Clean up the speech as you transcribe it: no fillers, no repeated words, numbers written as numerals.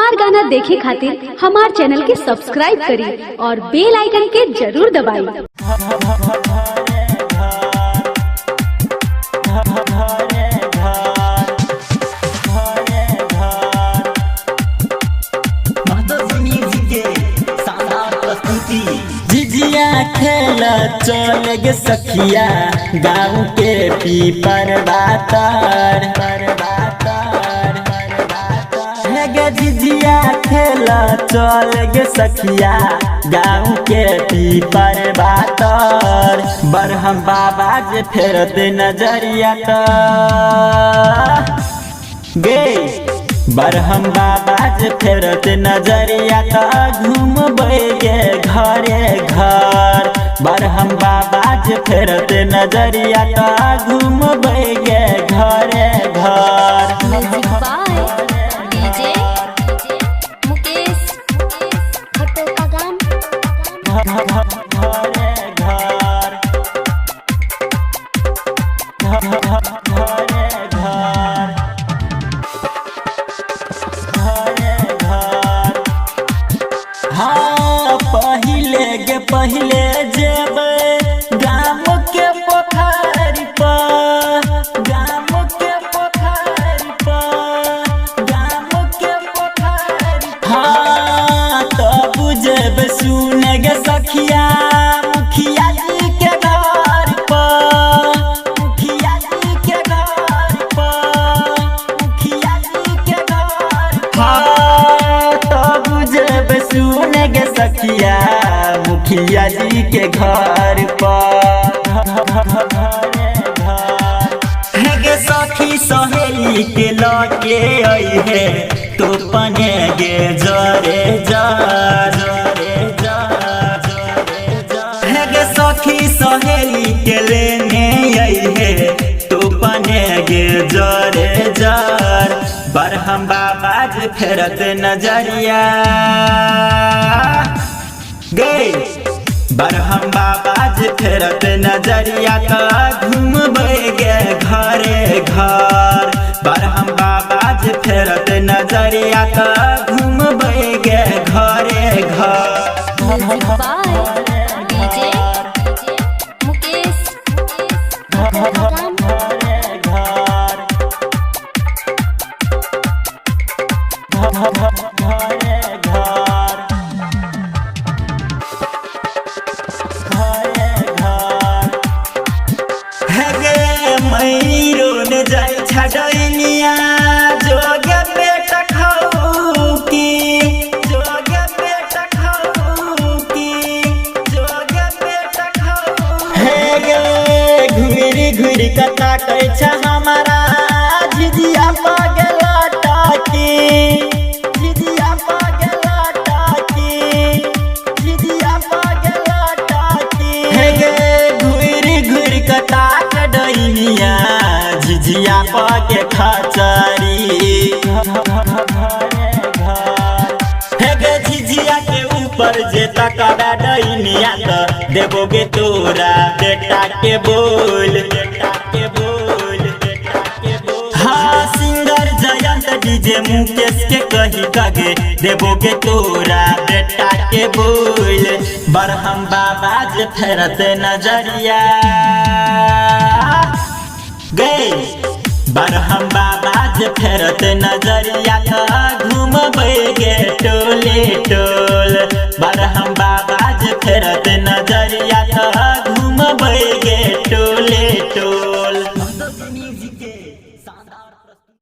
हमार गाना देखे खातिर हमार चैनल के सब्सक्राइब करी और बेल आइकन के जरूर दबाई। झिझिया खेला चल गे सखिया गाँव के पीपर बातर गे झिझिया खेला चल गे सखिया गाँव के पीपर बातर बरहम बाबा जे फेरत नजरिया गे बरहम बाबा जे फेरत नजरिया घूमबै गे घरे घर बरहम बाबा जे फेरत नजरिया घूमबै गे घरे घर। हाँ पहिले जेबै गाम के पोखरी पर गाम के पोखरी हाँ तब जेबै सुन गे सखिया मुखिया जी के घर पर हाँ तब जेबै सुन गे सखिया मुखिया जी के घर पर गे सखी सहेली के लगे अइहे तो पने गे जरे गे सखी सहेली के लेने अइहे तो पने गे जरे जार बरहम बाबा जे फेरत नजरिया गे बरहम बाबा जे फेरत नजरिया घूमबै गे घरे घर बरहम बाबा जे फेरत नजरिया घूमबै गे घरे घर। मैरो ने जाय छडैनिया जोगे पेट खाऊकी हे गे घुरी कथा कहै छ हमारा झिझिया पागल टाकी हे गे घुरी कथा दैनिया झिझिया पाके खचरी हे गे झिझिया के ऊपर जे तकड़ा दैनिया त देबोगे तोरा बेटा के बोल हाँ सिंगर जयंत डीजे मुकेश के कही कगे देबोगे तोरा बेटा के बोल बरहम बाबा जे फेरत नजरिया गे बरहम बाबा जे फेरत नजरिया घूमबै गे टोले टोल बरहम बाबा जे फेरत नजरिया घूमबै गे टोले टोल।